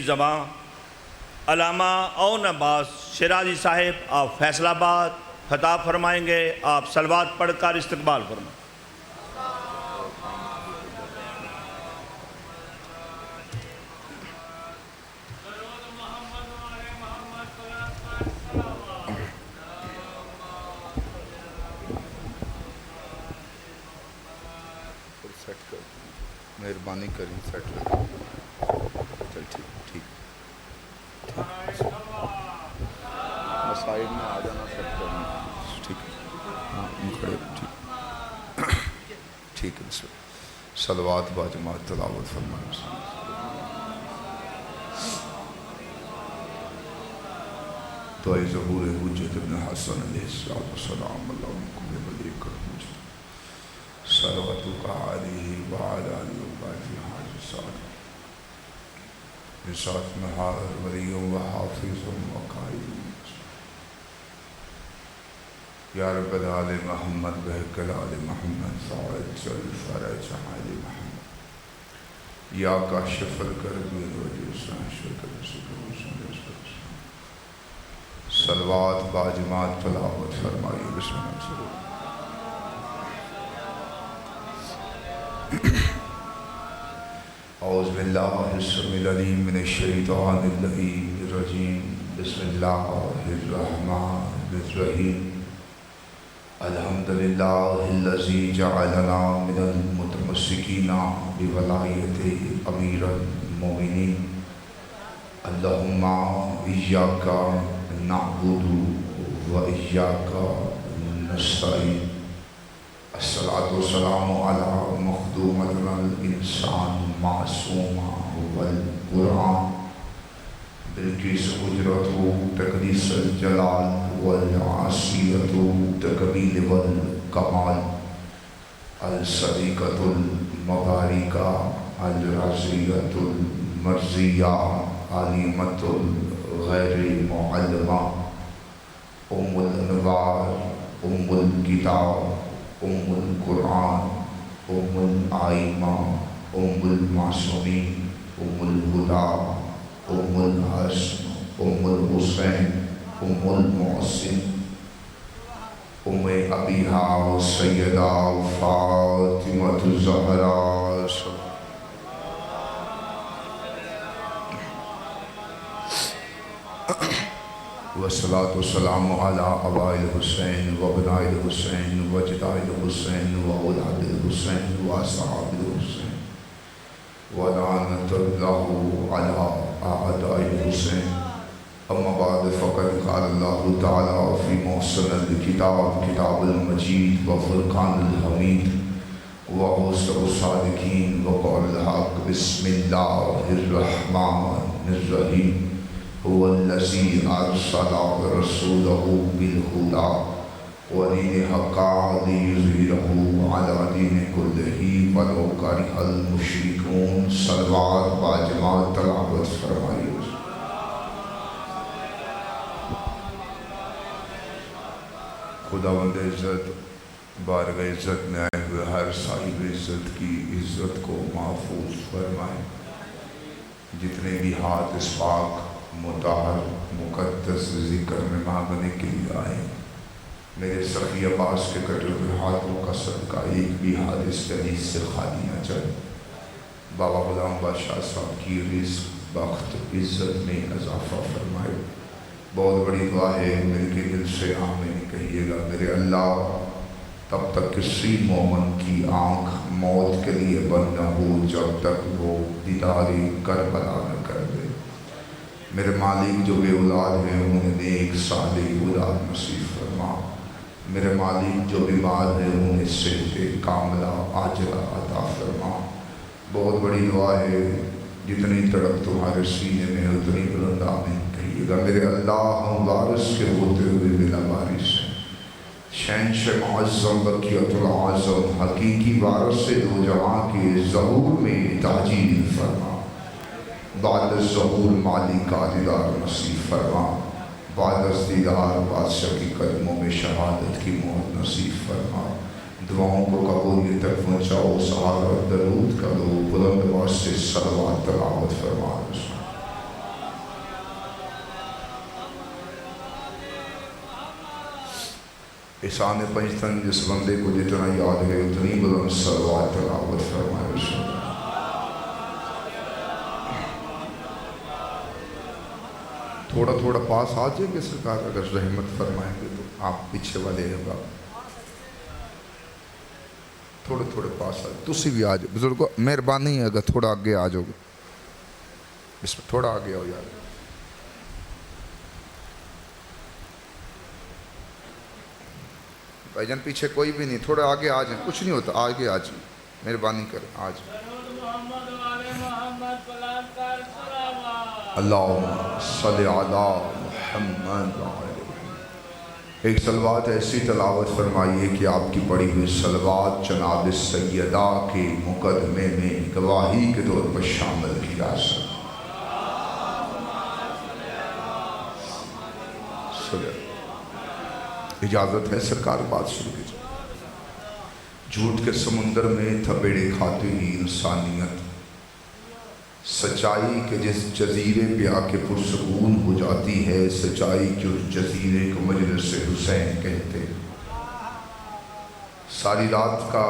زباں علامہ اون عباس شیرازی صاحب آپ فیصل آباد خطاب فرمائیں گے. آپ صلوات پڑھ کر استقبال فرمائیں. مہربانی کریں سیٹ کر. چل ٹھیک سائڈ میں آ جانا سیٹ کرنا. ٹھیک ہاں کھڑے ٹھیک ہے. صلوات باجماعت تلاوت فرمائیں. تو ظہور حجت ابن حسن علیہ السلام اللہم کل ولی کرم صلواتک علیہ وعلی آلہ وبارک حاج صالح نسات مہار ولی و حافظ و قائد یا رب آل محمد بہکل آل محمد ساعد چل فرج آل محمد یا کاشف الکرب والوجہ شکر صلوات باجماعت تلاوت فرمائیے. بسم اللہ. اعوذ باللہ السمیع العلیم من الشیطان اللعین الرجیم. بسم اللہ الرحمن الرحیم. الحمدللہ الذی جعلنا من المتمسکین بولایت امیر المؤمنین. اللہم ایاک نعبد و ایاک نستعین. الصلاۃ والسلام علی مخدومتنا الانسان معصومہ والقرآن بلقیس حجرت تقدیس الجلال والعاصیت تکمیل والکمال الصدیقۃ المبارکہ الرضیۃ المرضیہ علیمۃ الغیر معلمہ ام الانوار ام الکتاب ام القرآن ام الآئمہ ام المعصومین ام الہدیٰ ام الحسن ام الحسین ام المحسن ام ابیہا سیدہ فاطمہ الزہراء والصلاة والسلام علی آباء الحسین و ابناء الحسین و اجداء الحسین و اولاد الحسین و اصحاب الحسین ولعنت اللہ علی اعداء الحسین. اما بعد فقد قال اللہ تعالی فی محسن الکتاب کتاب المجید و فرقان الحمید و حسن الصادقین و قول الحق. بسم اللہ الرحمن الرحیم. هو الذی ارسل رسوله بالهدى ودین الحق لیظہرہ علی دین کلہ ولو کرہ المشرکون. صلوات باجماعت تلاوت فرمائیے. خداوند عزت بارگاہ عزت میں آئے ہوئے ہر صاحب عزت کی عزت کو محفوظ فرمائے. جتنے بھی ہاتھ اس پاک مطہر مقدس ذکر میں مانگنے کے لیے آئے، میرے سخی عباس کے کٹے ہوئے ہاتھوں کا صدقہ ایک بھی ہاتھ اس حدیث سے خالی نہ جائے. بابا غلام بادشاہ صاحب کی رزق بخت عزت میں اضافہ فرمائے. بہت بڑی دعا ہے، میرے کے دل سے آمین کہیے گا. میرے اللہ تب تک کسی مومن کی آنکھ موت کے لیے بند نہ ہو جب تک وہ دیدار کربلا نہ کر دے. میرے مالک جو بے اولاد ہیں انہیں نیک صالح اولاد نصیب فرما. میرے مالک جو بیمار ہیں انہیں صحت کاملہ عاجلہ عطا فرما. بہت بڑی دعا ہے، جتنی تڑپ تمہارے سینے میں ہے اتنی بلند آمین کہیے گا. میرے اللہ ہم وارث کے ہوتے ہوئے بلا وارث ہیں. شہنشاہ معظم بقیت العظم حقیقی وارث سے دو جہاں کے ظہور میں تاجیل فرما. بعد الظہور مالی کا دیدار نصیب فرما. بعد از دیدار بادشاہ کی قدموں میں شہادت کی موت نصیب فرما. دعاؤں کو قبولیت تک پہنچاؤ. سہارا درود کا دو بلند آواز سے صلوات تلاوت فرما. احسان پنجتن جس بندے کو جتنا یاد ہے اتنی بلند صلوات تلاوت فرمائے رسول اللہ۔ تھوڑا تھوڑا پاس آ جائیں گے سرکار، اگر رحمت فرمائیں گے تو آپ پیچھے والے ہیں باپ، تھوڑے تھوڑے پاس آ جائیں، تسی بھی آ جاؤ بزرگوں، مہربانی ہے اگر تھوڑا آگے آ جاؤ گے، بسم اللہ، تھوڑا آگے آؤ یار۔ بھائی جان پیچھے کوئی بھی نہیں، تھوڑا آگے آ جائیں، کچھ نہیں ہوتا، آگے آ جائیں، مہربانی کریں آ جائیں۔ اللہم صلی علی محمد ایک صلوات ایسی تلاوت فرمائیے کہ آپ کی پڑھی ہوئی صلوات جناب سیدہ کے مقدمے میں گواہی کے طور پر شامل کی جا سکے۔ اجازت ہے سرکار بات شروع کی جائے۔ جھوٹ کے سمندر میں تھپیڑے کھاتی ہی انسانیت سچائی کے جس جزیرے پہ آ کے پرسکون ہو جاتی ہے، سچائی کے اس جزیرے کو مجلس حسین کہتے ہیں۔ ساری رات کا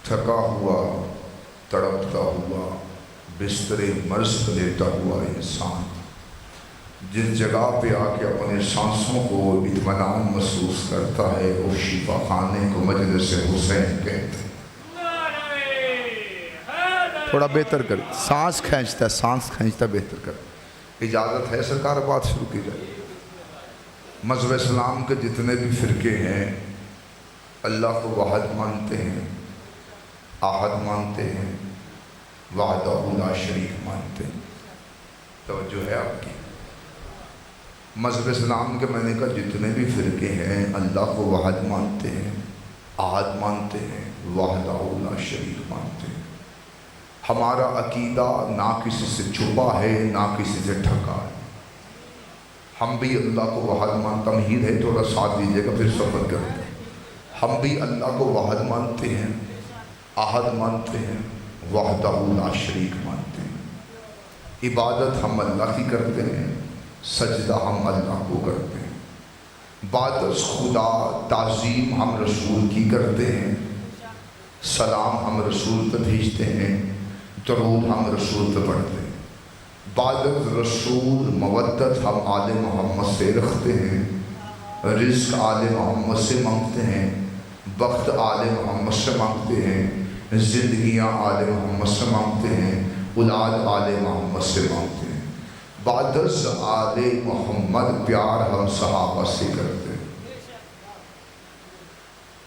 تھکا ہوا تڑپتا ہوا بستر مرض پہ لیٹا ہوا انسان جس جگہ پہ آ کے اپنے سانسوں کو اطمینان محسوس کرتا ہے، اس شفا خانے کو مجلس حسین کہتے ہیں۔ تھوڑا بہتر کر، سانس کھینچتا بہتر کر۔ اجازت ہے سرکار بات شروع کی جائے۔ مذہب اسلام کے جتنے بھی فرقے ہیں اللہ کو واحد مانتے ہیں، احد مانتے ہیں، وحدہ لا شریک مانتے ہیں۔ توجہ ہے آپ کی؟ مذہب اسلام کے میں نے کہا جتنے بھی فرقے ہیں اللہ کو واحد مانتے ہیں، احد مانتے ہیں، وحدہ لا شریک مانتے ہیں۔ ہمارا عقیدہ نہ کسی سے چھپا ہے نہ کسی سے ڈھکا ہے۔ ہم بھی اللہ کو واحد مانتا، تمہید ہے تھوڑا ساتھ دیجیے گا پھر سفر کرتے ہیں۔ ہم بھی اللہ کو واحد مانتے ہیں، احد مانتے ہیں، وحدہ لا شریک مانتے ہیں۔ عبادت ہم اللہ کی کرتے ہیں، سجدہ ہم اللہ کو کرتے ہیں۔ بعد از خدا تعظیم ہم رسول کی کرتے ہیں، سلام ہم رسول پہ بھیجتے ہیں، درود ہم رسول پہ پڑھتے ہیں۔ بعد از رسول مودت ہم آل محمد سے رکھتے ہیں، رزق آل محمد سے مانگتے ہیں، وقت آل محمد سے مانگتے ہیں، زندگیاں آل محمد سے مانگتے ہیں، اولاد آل محمد سے مانگتے ہیں۔ بعد از آل محمد پیار ہم صحابہ سے کرتے ہیں۔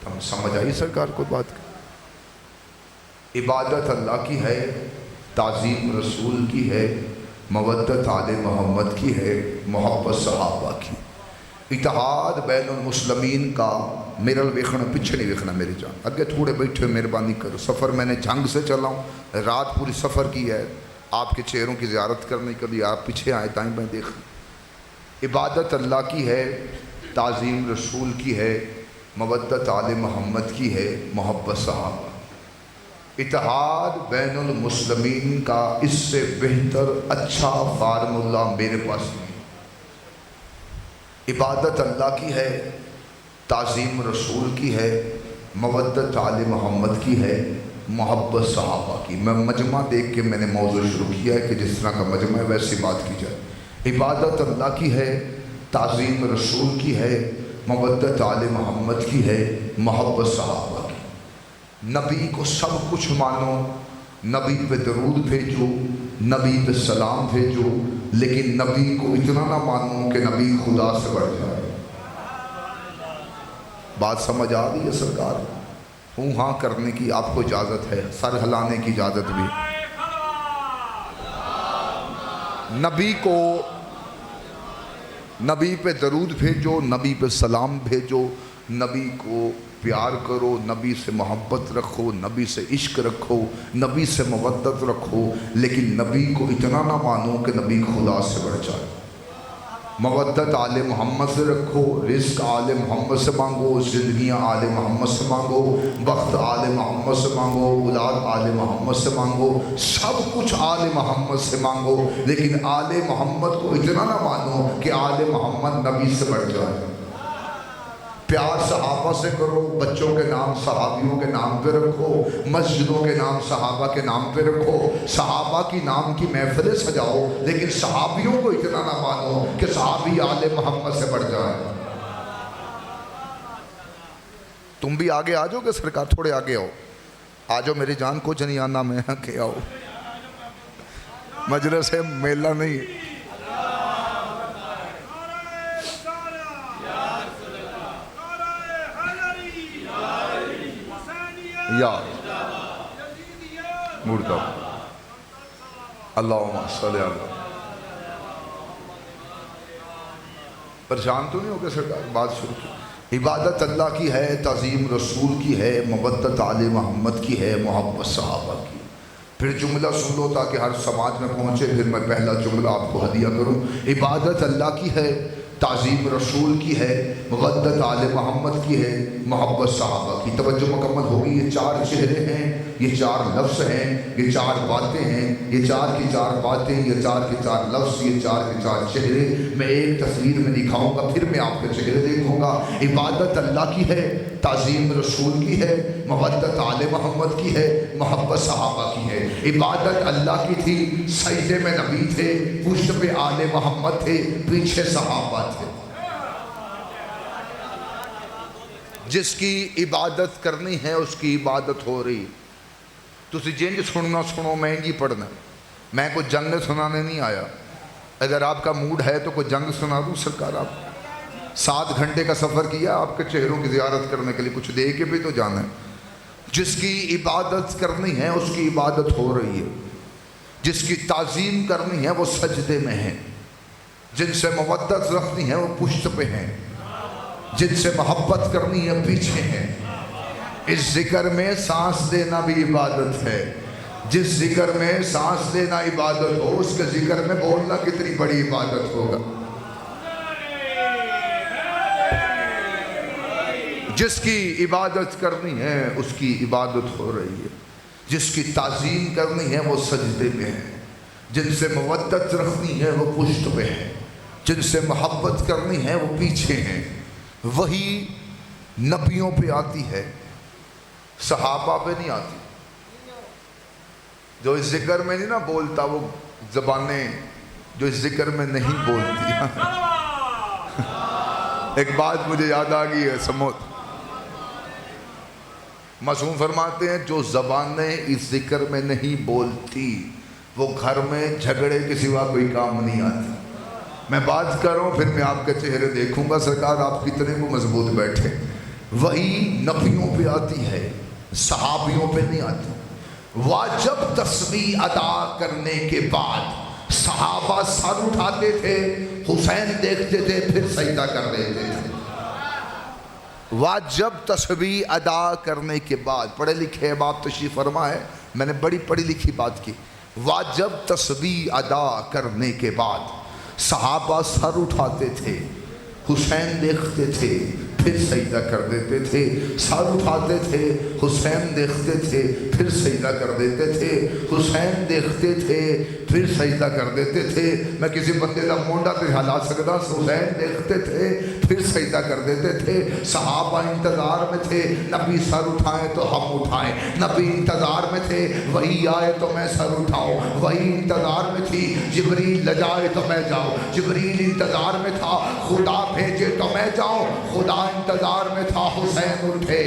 ہم سمجھ آئی سرکار کو بات کی؟ عبادت اللہ کی ہے، تعظیم رسول کی ہے، مودت آل محمد کی ہے، محبت صحابہ کی۔ اتحاد بین المسلمین کا میرا ویکھنا پیچھے نہیں ویکھنا میری جان، اگے تھوڑے بیٹھے مہربانی کرو۔ سفر میں نے جھنگ سے چلا ہوں، رات پوری سفر کی ہے، آپ کے چہروں کی زیارت کرنے کے لیے آپ پیچھے آئے تائیں میں دیکھ۔ عبادت اللہ کی ہے، تعظیم رسول کی ہے، مودت آل محمد کی ہے، محبت صحابہ۔ اتحاد بین المسلمین کا اس سے بہتر اچھا فارمولہ میرے پاس نہیں۔ عبادت اللہ کی ہے، تعظیم رسول کی ہے، مودت آل محمد کی ہے، محبت صحابہ کی۔ میں مجمع دیکھ کے میں نے موضوع شروع کیا ہے کہ جس طرح کا مجمع ہے ویسی بات کی جائے۔ عبادت اللہ کی ہے، تعظیم رسول کی ہے، مودت آل محمد کی ہے، محبت صحابہ کی۔ نبی کو سب کچھ مانو، نبی پہ درود بھیجو، نبی پہ سلام بھیجو، لیکن نبی کو اتنا نہ مانو کہ نبی خدا سے بڑھ جائے۔ بات سمجھ آ رہی ہے سرکار؟ ہوں ہاں کرنے کی آپ کو اجازت ہے، سر ہلانے کی اجازت بھی۔ نبی کو، نبی پہ درود بھیجو، نبی پہ سلام بھیجو، نبی کو پیار کرو، نبی سے محبت رکھو، نبی سے عشق رکھو، نبی سے مودت رکھو، لیکن نبی کو اتنا نہ مانو کہ نبی خدا سے بڑھ جائے۔ مودت آل محمد سے رکھو، رزق آل محمد سے مانگو، زندگیاں آل محمد سے مانگو، وقت آل محمد سے مانگو، اولاد آل محمد سے مانگو، سب کچھ آل محمد سے مانگو، لیکن آل محمد کو اتنا نہ مانو کہ آل محمد نبی سے بڑھ جائے۔ پیار صحابہ سے کرو، بچوں کے نام صحابیوں کے نام پہ رکھو، مسجدوں کے نام صحابہ کے نام پہ رکھو، صحابہ کی نام کی محفلیں سجاؤ، لیکن صحابیوں کو اتنا نہ مانو کہ صحابی آل محمد سے بڑھ جائے۔ تم بھی آگے آ جاؤ کہ سرکار تھوڑے آگے آؤ، آ جاؤ میری جان، کچھ نہیں آنا میں کہ آؤ، مجلس ہے میلہ نہیں۔ یا مردہ اللہم صلی اللہ۔ پریشان تو نہیں ہو گئے سرکار؟ بات شروع کی۔ عبادت اللہ کی ہے، تعظیم رسول کی ہے، مودت آل محمد کی ہے، محبت صحابہ کی۔ پھر جملہ سن لو تاکہ ہر سماج میں پہنچے، پھر میں پہلا جملہ آپ کو ہدیہ کروں۔ عبادت اللہ کی ہے، تعظیم رسول کی ہے، مودت آل محمد کی ہے، محبت صحابہ کی۔ توجہ مکمل ہوگی۔ یہ چار چہرے ہیں، یہ چار لفظ ہیں، یہ چار باتیں ہیں، یہ چار کی چار باتیں، یہ چار کے چار لفظ، یہ چار کے چار چہرے میں ایک تصویر میں دکھاؤں گا، پھر میں آپ کے چہرے دیکھوں گا۔ عبادت اللہ کی ہے، تعظیم رسول کی ہے، مودت آل محمد کی ہے، محبت صحابہ کی ہے۔ عبادت اللہ کی تھی، سجدے میں نبی تھے، پشت پہ آل محمد تھے، پیچھے صحابہ تھے۔ جس کی عبادت کرنی ہے اس کی عبادت ہو رہی۔ تسی جنج سننا سنو، میں جی پڑھنا، میں کوئی جنگ سنانے نہیں آیا۔ اگر آپ کا موڈ ہے تو کوئی جنگ سنا دوں سرکار؟ آپ 7 گھنٹے کا سفر کیا آپ کے چہروں کی زیارت کرنے کے لیے، کچھ دے کے بھی تو جانا ہے۔ جس کی عبادت کرنی ہے اس کی عبادت ہو رہی ہے، جس کی تعظیم کرنی ہے وہ سجدے میں ہے، جن سے مودت رکھنی ہے وہ پشت پہ ہیں، جن سے محبت کرنی ہے پیچھے ہیں۔ اس ذکر میں سانس دینا بھی عبادت ہے۔ جس ذکر میں سانس دینا عبادت ہو، اس کے ذکر میں بولنا کتنی بڑی عبادت ہوگا۔ جس کی عبادت کرنی ہے اس کی عبادت ہو رہی ہے، جس کی تعظیم کرنی ہے وہ سجدے میں ہے، جن سے مودت رکھنی ہے وہ پشت پہ ہے، جن سے محبت کرنی ہے وہ پیچھے ہیں۔ وہی نبیوں پہ آتی ہے، صحابہ پہ نہیں آتی۔ جو اس ذکر میں نہیں نا بولتا وہ زبانیں جو اس ذکر میں نہیں بولتی۔ ایک بات مجھے یاد آ گئی ہے، سموت معصوم فرماتے ہیں جو زبانیں اس ذکر میں نہیں بولتی وہ گھر میں جھگڑے کے سوا کوئی کام نہیں آتی۔ میں بات کر رہا ہوں، پھر میں آپ کے چہرے دیکھوں گا سرکار آپ کتنے کو مضبوط بیٹھے۔ وہی نبیوں پہ آتی ہے، صحابیوں پہ نہیں آتی۔ واجب تسبیح ادا کرنے کے بعد صحابہ سر اٹھاتے تھے، حسین دیکھتے تھے، پھر سجدہ کر دیتے تھے۔ واجب تسبیح ادا کرنے کے بعد، پڑھے لکھے اب آپ تشریف فرما ہے، میں نے بڑی پڑھی لکھی بات کی۔ واجب تسبیح ادا کرنے کے بعد صحابہ سر اٹھاتے تھے، حسین دیکھتے تھے، پھر سجدہ کر دیتے تھے، سر اٹھاتے تھے، حسین دیکھتے تھے، پھر سجدہ کر دیتے تھے، حسین دیکھتے تھے، پھر سجدہ کر دیتے تھے۔ میں کسی بندے کا مونڈا تے ہلا سکتا، حسین دیکھتے تھے پھر سجدہ کر دیتے تھے۔ صحابہ انتظار میں تھے، نبی سر اٹھائیں تو ہم اٹھائیں، نبی انتظار میں تھے، وہی آئے تو میں سر اٹھاؤں، وہی انتظار میں تھی، جبریل لجائے تو میں جاؤں، جبریل انتظار میں تھا، خدا بھیجے تو میں جاؤں، خدا انتظار میں تھا، حسین اٹھے۔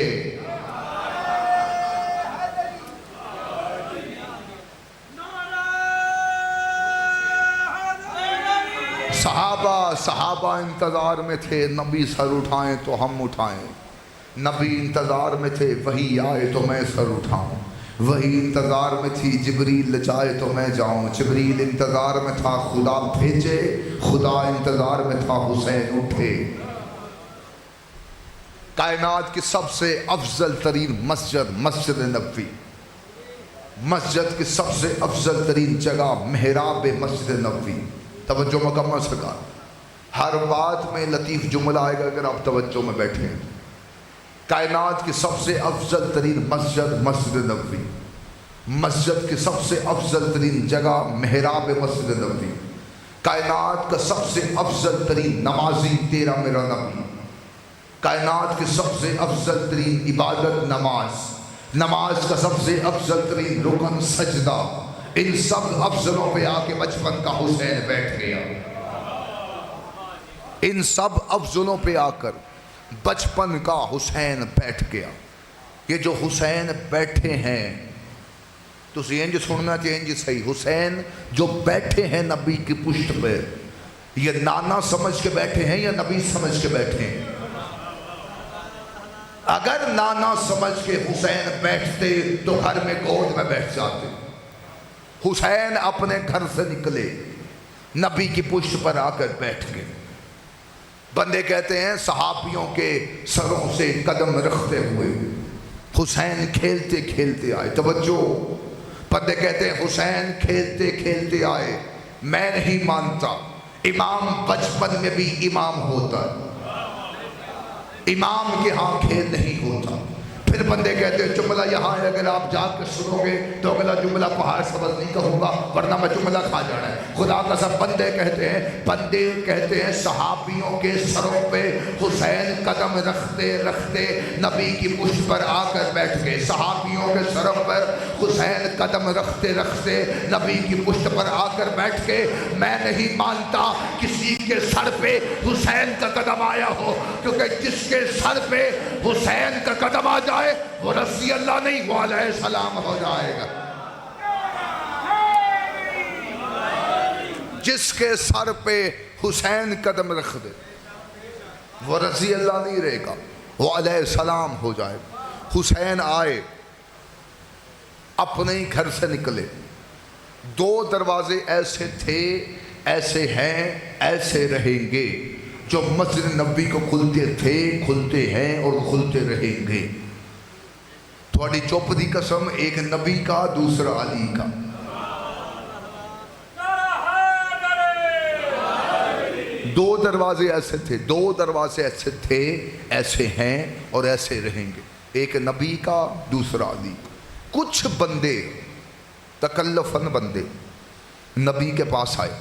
صحابہ انتظار میں تھے، نبی سر اٹھائیں تو ہم اٹھائیں، نبی انتظار میں تھے، وہی آئے تو میں سر اٹھاؤں، وہی انتظار میں تھی، جبریل لجائے تو میں جاؤں، جبریل انتظار میں تھا، خدا بھیجے، خدا انتظار میں تھا، حسین اٹھے۔ کائنات کی سب سے افضل ترین مسجد مسجد نبوی، مسجد کی سب سے افضل ترین جگہ محراب مسجد نبوی۔ توجہ مکمل سرکار، ہر بات میں لطیف جملہ آئے گا اگر آپ توجہ میں بیٹھیں۔ کائنات کی سب سے افضل ترین مسجد مسجد نبوی، مسجد کی سب سے افضل ترین جگہ محراب مسجد نبوی، کائنات کا سب سے افضل ترین نمازی تیرا میرا نبی، کائنات کی سب سے افضل ترین عبادت نماز، نماز کا سب سے افضل ترین رکن سجدہ، ان سب افضلوں پہ آ کے بچپن کا حسین بیٹھ گیا۔ ان سب افضلوں پہ آ کر بچپن کا حسین بیٹھ گیا۔ یہ جو حسین بیٹھے ہیں تو انج سننا چاہیے، انج صحیح، حسین جو بیٹھے ہیں نبی کی پشت پہ، یہ نانا سمجھ کے بیٹھے ہیں یا نبی سمجھ کے بیٹھے ہیں؟ اگر نانا سمجھ کے حسین بیٹھتے تو گھر میں گود میں بیٹھ جاتے۔ حسین اپنے گھر سے نکلے، نبی کی پشت پر آ کر بیٹھ گئے۔ بندے کہتے ہیں صحابیوں کے سروں سے قدم رکھتے ہوئے حسین کھیلتے کھیلتے آئے۔ توجہ، بندے کہتے ہیں حسین کھیلتے کھیلتے آئے۔ میں نہیں مانتا، امام بچپن میں بھی امام ہوتا ہے، امام کے ہاں کھیل نہیں ہوتا۔ پھر بندے کہتے ہیں جملہ یہاں ہے، اگر آپ جا کے سنو گے تو اگلا جملہ پہاڑ سبز نہیں کہوں گا ورنہ میں جملہ کھا جانا ہے۔ خدا کا سب بندے کہتے ہیں صحابیوں کے سروں پہ حسین قدم رکھتے رکھتے نبی کی پشت پر آ کر بیٹھ گئے۔ صحابیوں کے سروں پر حسین قدم رکھتے رکھتے نبی کی پشت پر آ کر بیٹھ گئے۔ میں نہیں مانتا کسی کے سر پہ حسین کا قدم آیا ہو، کیونکہ جس کے سر پہ حسین کا قدم آ جائے وہ رضی اللہ نہیں، وہ علیہ السلام ہو جائے گا۔ جس کے سر پہ حسین قدم رکھ دے وہ رضی اللہ نہیں رہے گا، وہ علیہ السلام ہو جائے گا۔ حسین آئے، اپنے ہی گھر سے نکلے۔ دو دروازے ایسے تھے، ایسے ہیں، ایسے رہیں گے، جو مسجد نبی کو کھلتے تھے، کھلتے ہیں اور کھلتے رہیں گے۔ تھوڑی چپ دی قسم، ایک نبی کا دوسرا علی کا۔ دو دروازے ایسے تھے، دو دروازے ایسے تھے، ایسے ہیں اور ایسے رہیں گے، ایک نبی کا دوسرا علی کا۔ کچھ بندے تکلفاً بندے نبی کے پاس آئے،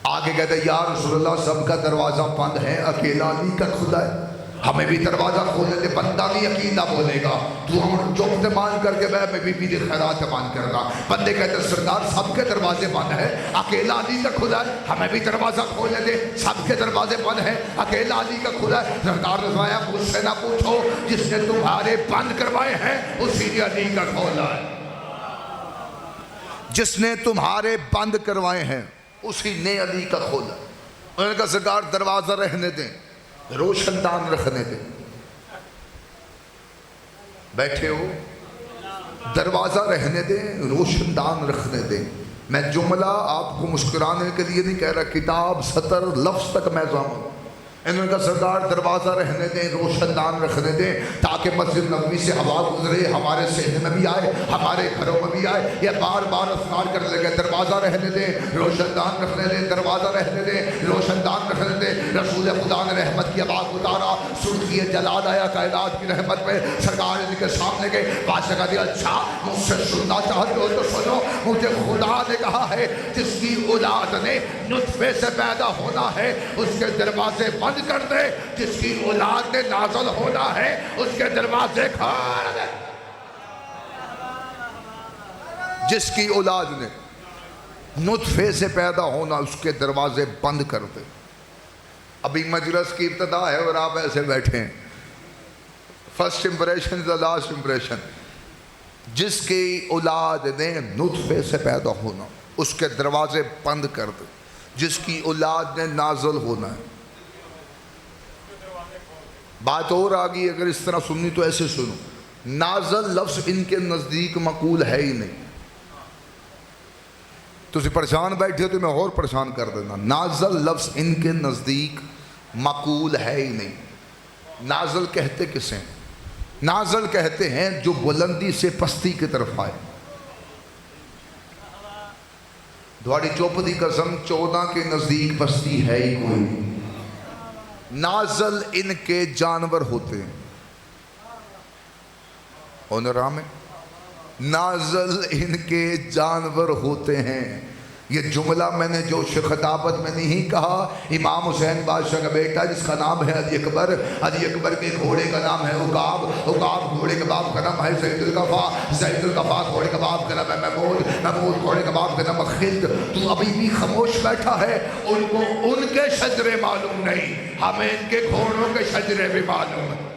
آگے کہتے ہیں یا رسول اللہ سب کا دروازہ بند ہے، اکیلا علی کا کھلا ہے، ہمیں بھی دروازہ کھولنے دے۔ بندہ بھی عقیدہ بولے گا، تو ہم چوکتے مان کر کے میں بی دی خیرات مان کر گا۔ بندے کہتے ہیں سردار سب کے دروازے بند ہیں، اکیلا علی کا کھلا ہے، ہمیں بھی دروازہ کھولنے دے۔ سب کے دروازے بند ہیں، اکیلا علی کا کھلا ہے۔ سردار نے فرمایا مجھ سے نہ پوچھو، جس نے تمہارے بند کروائے ہیں اسی نے علی کا کھولا ہے۔ جس نے تمہارے بند کروائے ہیں اسی نے علی کا کھولا۔ انہوں نے کہا سرکار دروازہ رہنے دیں، روشن دان رکھنے دیں۔ بیٹھے ہو، دروازہ رہنے دیں، روشن دان رکھنے دیں۔ میں جملہ آپ کو مسکرانے کے لیے نہیں کہہ رہا، کتاب سطر لفظ تک میں جاؤں۔ انہوں نے کہا سردار دروازہ رہنے دیں، روشن دان رکھنے دیں، تاکہ مسجد نبوی سے ہوا گزرے، ہمارے ذہن میں بھی آئے، ہمارے گھروں میں بھی آئے۔ یہ بار بار اذکار کرنے لگے، دروازہ رہنے دیں، روشن دان رکھنے دیں، دروازہ رہنے دیں، روشن دان رکھنے دیں۔ رسول خدا نے رحمت کی آواز اتارا، سرخی جلال آیا کائنات کی رحمت پہ۔ سرکار ان کے سامنے گئے، بادشاہ کا دیا اچھا مجھ سے سننا چاہتے ہو تو سنو، مجھے خدا نے کہا ہے جس کی اولاد نے نطفے سے پیدا ہونا ہے اس کے دروازے بند کر دے، جس کی اولاد نے نازل ہونا ہے اس کے دروازے کھول دے۔ جس کی اولاد نے نطفے سے پیدا ہونا اس کے دروازے بند کر دے۔ ابھی مجلس کی ابتدا ہے اور آپ ایسے بیٹھے ہیں، first impression the last impression. جس کی اولاد نے نطفے سے پیدا ہونا اس کے دروازے بند کر دے، جس کی اولاد نے نازل ہونا ہے۔ بات اور آگئی، اگر اس طرح سننی تو ایسے سنو۔ نازل لفظ ان کے نزدیک مقبول ہے ہی نہیں۔ تو پریشان بیٹھے تو میں اور پریشان کر دینا۔ نازل لفظ ان کے نزدیک مقبول ہے ہی نہیں۔ نازل کہتے کسے ہیں؟ نازل کہتے ہیں جو بلندی سے پستی کی طرف آئے۔ دھواڑی چوپدی قسم 14 کے نزدیک پستی ہے ہی کوئی نہیں۔ نازل ان کے جانور ہوتے ہیں، نازل ان کے جانور ہوتے ہیں، یہ جملہ میں نے جوش خطابت میں نہیں کہا، امام حسین بادشاہ کا بیٹا جس کا نام ہے علی اکبر، علی اکبر کے گھوڑے کا نام ہے عقاب، عقاب گھوڑے کے باپ کا نام ہے زید القفا، زید القفا گھوڑے کا باپ کا نام ہے محمود، محمود گھوڑے کا باپ کا نام ہے خلد۔ تو ابھی بھی خاموش بیٹھا ہے، ان کو ان کے شجرے معلوم نہیں، ہمیں ان کے گھوڑوں کے شجرے بھی معلوم ہے۔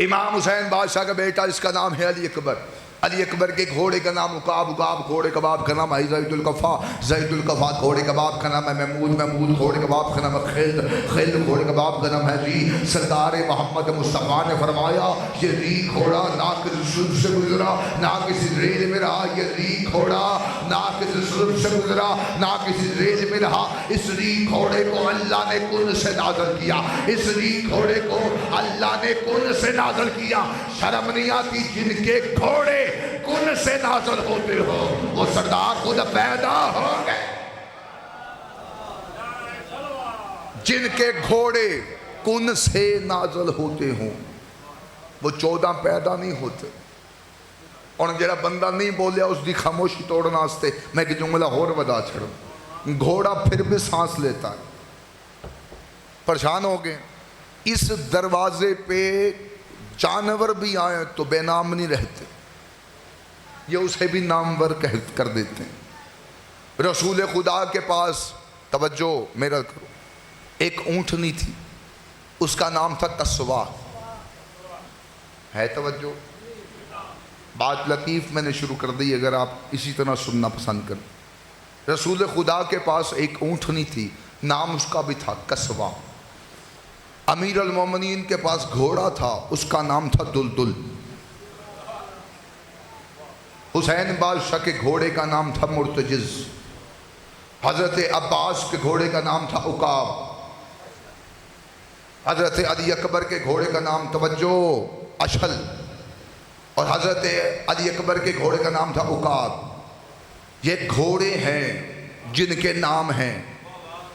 امام حسین بادشاہ کا بیٹا جس کا نام ہے علی اکبر، علی اکبر کے گھوڑے کا نام عقاب، عقاب گھوڑے کا باپ کا نام ہے زید القفا، زید القفا گھوڑے کا باپ کا نام ہے محمود، محمود گھوڑے کا باپ کا نام ہے خلد، خلد گھوڑے کا باپ کا نام ہے ری۔ سرکار محمد مصطفیٰ نے فرمایا یہ ری گھوڑا نہ کسی سلب سے گزرا نہ کسی ریل میں رہا، یہ ری گھوڑا نہ کسی سلب سے گزرا نہ کسی ریل میں رہا۔ اس ری گھوڑے کو اللہ نے کن سے نازل کیا، اس ری گھوڑے کو اللہ نے کن سے نازل کیا۔ شرم نہیں آتی جن کے گھوڑے کن سے نازل ہوتے ہو، وہ سردار خود پیدا ہو گئے۔ جن کے گھوڑے کن سے نازل ہوتے ہوں وہ 14 پیدا نہیں ہوتے۔ اور جڑا بندہ نہیں بولیا اس دی خاموشی توڑنا واسطے میں کہ جملہ اور بتا چھڑوں، گھوڑا پھر بھی سانس لیتا ہے۔ پریشان ہو گئے، اس دروازے پہ جانور بھی آئیں تو بے نام نہیں رہتے، یہ اسے بھی نامور کر دیتے ہیں۔ رسول خدا کے پاس توجہ میرا کرو، ایک اونٹنی تھی، اس کا نام تھا قصوا۔ ہے توجہ؟ بات لطیف میں نے شروع کر دی، اگر آپ اسی طرح سننا پسند کریں۔ رسول خدا کے پاس ایک اونٹنی تھی، نام اس کا بھی تھا قصوا۔ امیر المومنین کے پاس گھوڑا تھا، اس کا نام تھا دلدل۔ حسین بادشاہ کے گھوڑے کا نام تھا مرتجز، حضرت عباس کے گھوڑے کا نام تھا عقاب، حضرت علی اکبر کے گھوڑے کا نام توجہ اشل، اور حضرت علی اکبر کے گھوڑے کا نام تھا عقاب۔ یہ گھوڑے ہیں جن کے نام ہیں،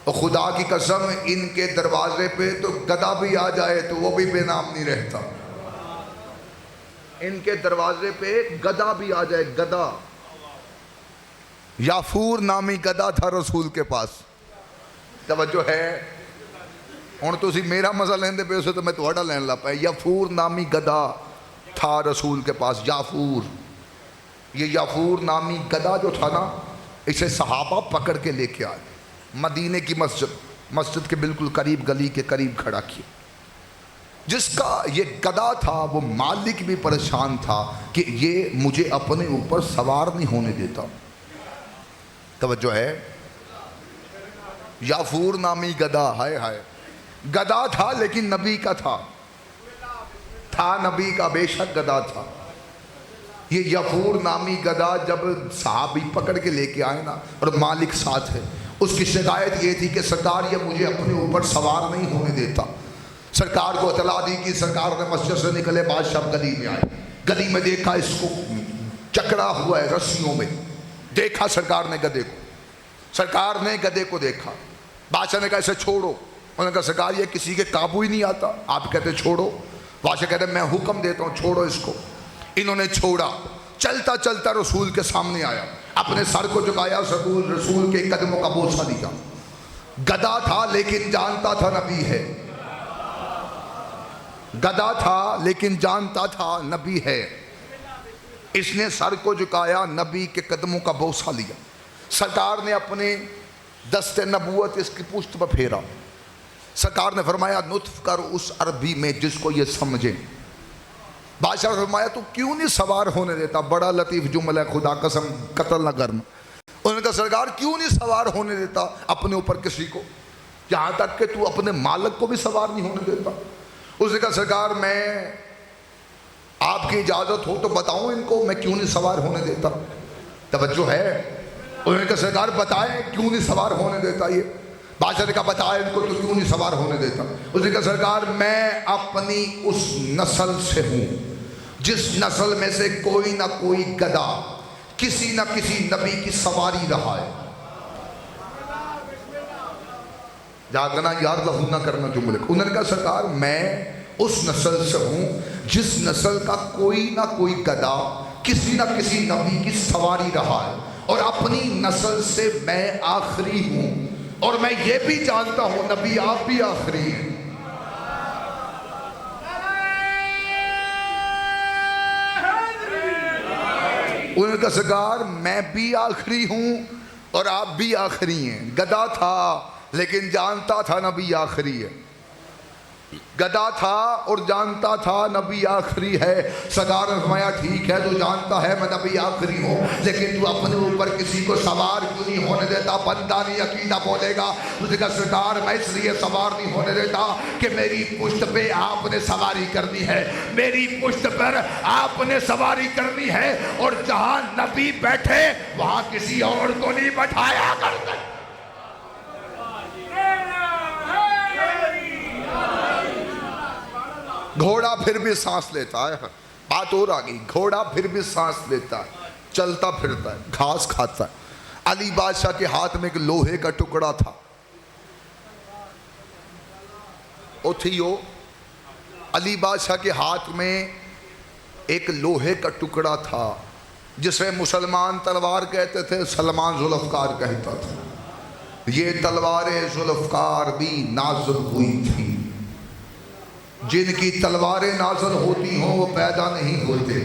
اور خدا کی قسم ان کے دروازے پہ تو گدھا بھی آ جائے تو وہ بھی بے نام نہیں رہتا۔ ان کے دروازے پہ گدھا بھی آ جائے، گدھا، یافور نامی گدھا تھا رسول کے پاس۔ توجہ ہے؟ ہن تسی میرا مزہ لیندے پے اسے تو میں تہاڈا لین لا پیا۔ یافور نامی گدھا تھا رسول کے پاس، یافور۔ یہ یافور نامی گدھا جو تھا نا، اسے صحابہ پکڑ کے لے کے آئے مدینے کی مسجد کے بالکل قریب، گلی کے قریب کھڑا کیا۔ جس کا یہ گدھا تھا وہ مالک بھی پریشان تھا کہ یہ مجھے اپنے اوپر سوار نہیں ہونے دیتا۔ توجہ ہے؟ یافور نامی گدھا، ہائے ہائے، گدھا تھا لیکن نبی کا تھا نبی کا، بے شک گدھا تھا۔ یہ یافور نامی گدھا جب صحابی پکڑ کے لے کے آئے نا، اور مالک ساتھ ہے، اس کی شکایت یہ تھی کہ سرکار یہ مجھے اپنے اوپر سوار نہیں ہونے دیتا۔ سرکار کو اطلاع دی کہ سرکار نے مسجد سے نکلے، بادشاہ گلی میں آئے، گلی میں دیکھا اس کو چکڑا ہوا ہے رسیوں میں، دیکھا سرکار نے گدھے کو، سرکار نے گدھے کو دیکھا، بادشاہ نے کہا اسے چھوڑو۔ انہوں نے کہا سرکار یہ کسی کے قابو ہی نہیں آتا، آپ کہتے چھوڑو؟ بادشاہ کہتے میں حکم دیتا ہوں چھوڑو اس کو۔ انہوں نے چھوڑا، چلتا چلتا رسول کے سامنے آیا، اپنے سر کو جھکایا، رسول کے قدموں کا بوسہ دیا۔ گدھا تھا لیکن جانتا تھا نبی ہے، گدھا تھا لیکن جانتا تھا نبی ہے۔ اس نے سر کو جھکایا، نبی کے قدموں کا بوسہ لیا۔ سرکار نے اپنے دست نبوت اس کی پشت پر پھیرا۔ سرکار نے فرمایا نطف کر اس عربی میں جس کو یہ سمجھے۔ بادشاہ نے فرمایا تو کیوں نہیں سوار ہونے دیتا؟ بڑا لطیف جملہ ہے، خدا قسم قتل نہ کرنا۔ انہوں نے کہا سرکار کیوں نہیں سوار ہونے دیتا اپنے اوپر کسی کو، یہاں تک کہ تو اپنے مالک کو بھی سوار نہیں ہونے دیتا؟ اس نے کہا سرکار میں آپ کی اجازت ہو تو بتاؤں ان کو میں کیوں نہیں سوار ہونے دیتا؟ توجہ ہے؟ انہوں نے کہا سرکار بتائیں کیوں نہیں سوار ہونے دیتا یہ؟ بادشاہ نے کہا بتائیں ان کو تو کیوں نہیں سوار ہونے دیتا؟ اس نے کہا سرکار میں اپنی اس نسل سے ہوں جس نسل میں سے کوئی نہ کوئی گدھا کسی نہ کسی نبی کی سواری رہا ہے۔ جاگنا یار لہو نہ کرنا جملے کو۔ انہوں نے کہا سرکار میں اس نسل سے ہوں جس نسل کا کوئی نہ کوئی گدھا کسی نہ کسی نبی کی سواری رہا ہے۔ اور اپنی نسل سے میں آخری ہوں، اور میں یہ بھی جانتا ہوں نبی آپ بھی آخری ہیں۔ ان کا سرکار میں بھی آخری ہوں اور آپ بھی آخری ہیں۔ گدھا تھا لیکن جانتا تھا نبی آخری ہے، گدھا تھا اور جانتا تھا نبی آخری ہے۔ سرکار نے فرمایا ٹھیک ہے، تو جانتا ہے میں نبی آخری ہوں، لیکن تو اپنے اوپر کسی کو سوار کیوں نہیں ہونے دیتا؟ بندہ نہیں عقیدہ بولے گا، اس نے کہا سرکار میں اس لیے سوار نہیں ہونے دیتا کہ میری پشت پہ آپ نے سواری کرنی ہے، میری پشت پر آپ نے سواری کرنی ہے، اور جہاں نبی بیٹھے وہاں کسی اور کو نہیں بٹھایا کرتے۔ گھوڑا پھر بھی سانس لیتا ہے، بات اور آ گئی، گھوڑا پھر بھی سانس لیتا ہے، چلتا پھرتا ہے، گھاس کھاتا ہے۔ علی بادشاہ کے ہاتھ میں ایک لوہے کا ٹکڑا تھا، علی بادشاہ کے ہاتھ میں ایک لوہے کا ٹکڑا تھا جسے مسلمان تلوار کہتے تھے، سلمان ذوالفقار کہتا تھا۔ یہ تلوار ذوالفقار بھی نازل ہوئی تھی۔ جن کی تلواریں نازل ہوتی ہوں وہ پیدا نہیں ہوتے۔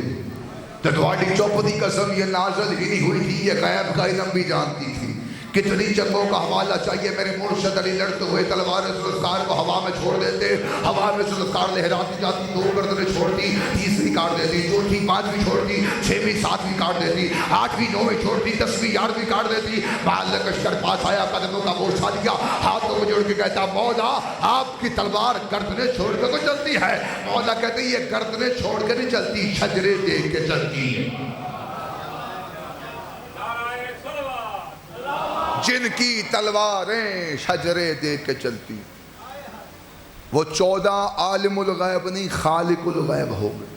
تو تھوڑی چوپ دی قسم یہ نازل ہی نہیں ہوئی تھی، یہ غیب کا علم بھی جانتی تھی۔ کتنی جنگوں کا حوالہ چاہیے، میرے مرشد علی لڑتے ہوئے تلوار ذوالفقار کو ہوا میں چھوڑ دیتے، ہوا میں ذوالفقار لہراتی جاتی، 2 گردنیں چھوڑتی، 30ویں کاٹ دیتی، 4تھی 5ویں چھوڑتی، 6ویں 7ویں کاٹ دیتی، 8ویں 9ویں چھوڑتی، 10ویں 11ویں کاٹ دیتی۔ بعد لشکر پاس آیا، قدموں کا بوسہ دیا، ہاتھوں کو جوڑ کے کہتا مولا آپ کی تلوار گردنیں چھوڑ کے تو چلتی ہے۔ مولا کہتے یہ گردنیں چھوڑ کے نہیں چلتی، شجرے دیکھ کے چلتی ہے۔ جن کی تلواریں شجرے دیکھ کے چلتی، وہ 14 عالم الغیب نہیں خالق الغیب ہو گئے۔